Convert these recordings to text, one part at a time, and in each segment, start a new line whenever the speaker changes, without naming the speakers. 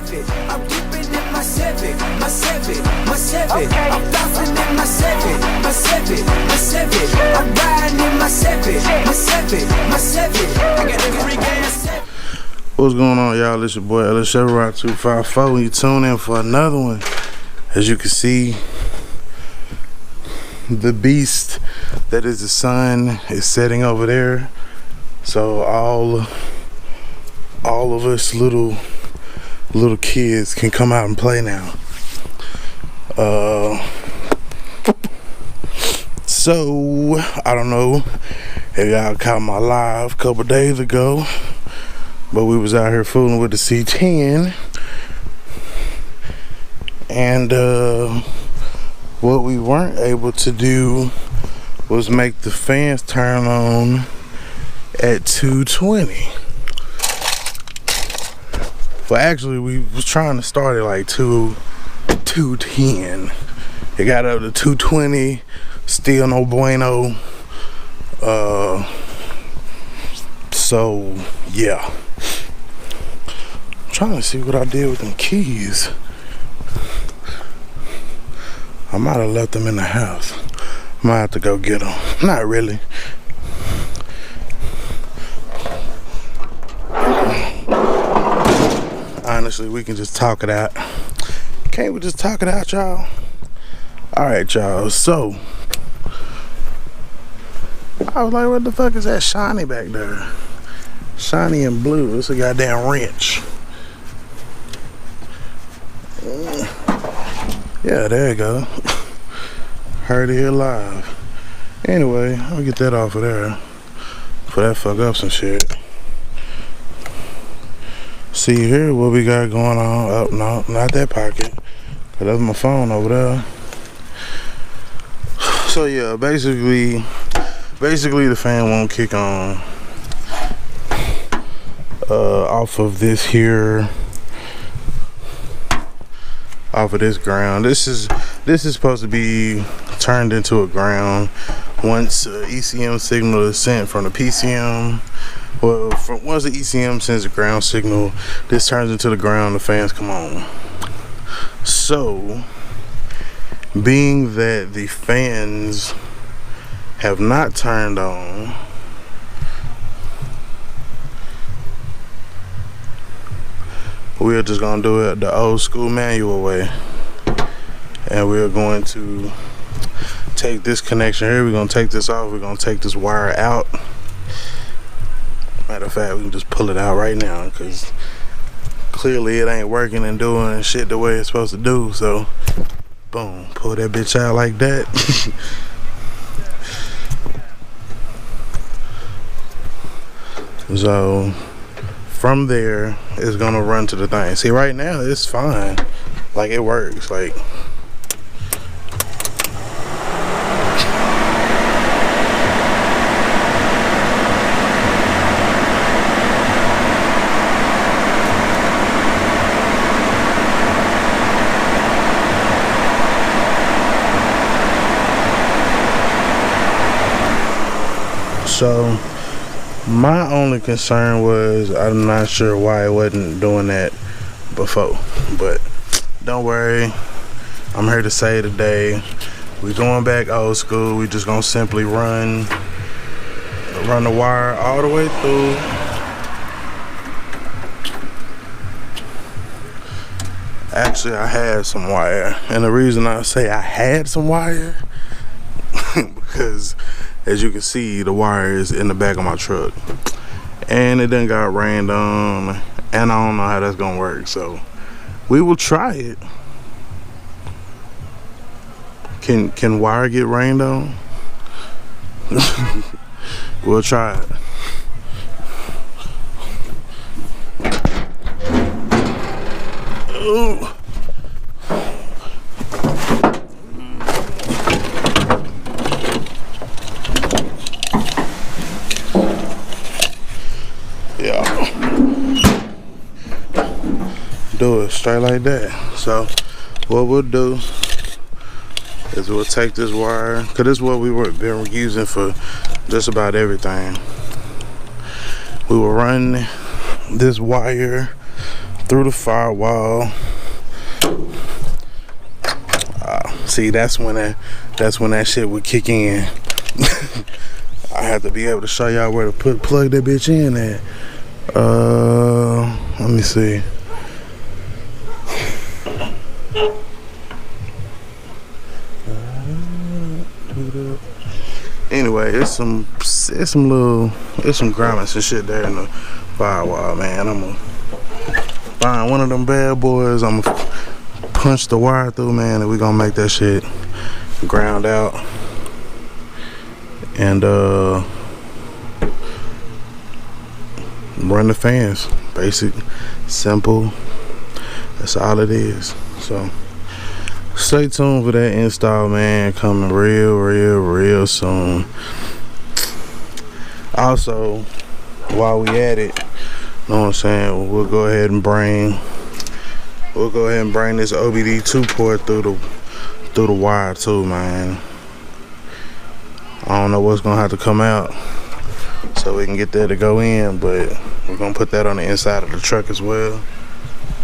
Civic. I'm dipping in my Civic, my Civic, my Civic. I'm bouncing in my Civic, my Civic, my Civic. I'm riding in my Civic, my Civic, my Civic. I got the free gas.
What's going on, y'all? It's your boy LSRock254 and you tune in for another one. As you can see, the beast that is the sun is setting over there. So all of us little kids can come out and play now. So I don't know if y'all caught my live a couple days ago, but we was out here fooling with the C-10, and what we weren't able to do was make the fans turn on at 220. Well, actually, we was trying to start at like 210. It got up to 220, still no bueno. So yeah, I'm trying to see what I did with them keys. I might have left them in the house. Might have to go get them. Not really. Honestly, we can just talk it out. Can't we just talk it out, y'all? Alright, y'all. So I was like, what the fuck is that shiny back there? Shiny and blue. It's a goddamn wrench. Yeah, there you go. Heard it here live. Anyway, I'll get that off of there before that fuck up some shit. See here what we got going on. Oh, no, not that pocket. That's my phone over there. So yeah, basically the fan won't kick on off of this here, off of this ground. This is supposed to be turned into a ground once ECM signal is sent from the PCM. Well, once the ECM sends a ground signal, this turns into the ground, the fans come on. So, being that the fans have not turned on, we're just gonna do it the old school manual way. And we're going to take this connection here, we're gonna take this off, we're gonna take this wire out. Matter of fact, we can just pull it out right now because clearly it ain't working and doing shit the way it's supposed to do. So, boom, pull that bitch out like that. So, from there, it's gonna run to the thing. See, right now, it's fine. Like, it works. Like, so my only concern was I'm not sure why it wasn't doing that before, but don't worry, I'm here to say today we're going back old school. We just gonna simply run the wire all the way through. Actually, I had some wire, and the reason I say I had some wire because as you can see, the wire is in the back of my truck, and it done got rained on, and I don't know how that's gonna work. So we will try it. Can wire get rained on? We'll try it. Ooh. Do it straight like that. So what we'll do is we'll take this wire, because this is what we were been using for just about everything. We will run this wire through the firewall. See, that's when that shit would kick in. I have to be able to show y'all where to plug that bitch in at. Let me see. Anyway, it's some grommets and shit there in the firewall, man. I'm gonna find one of them bad boys. I'm gonna punch the wire through, man, and we gonna make that shit ground out. And run the fans. Basic, simple. That's all it is. So stay tuned for that install, man. Coming real soon. Also, while we at it, know what I'm saying, we'll go ahead and bring this OBD2 port through the wire too, man. I don't know what's gonna have to come out so we can get that to go in, but we're gonna put that on the inside of the truck as well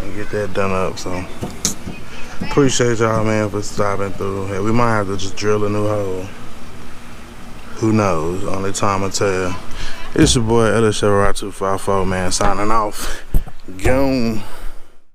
and get that done up. So appreciate y'all, man, for stopping through. Hey, we might have to just drill a new hole. Who knows? Only time will tell. It's your boy LSR254, man, signing off. Goon.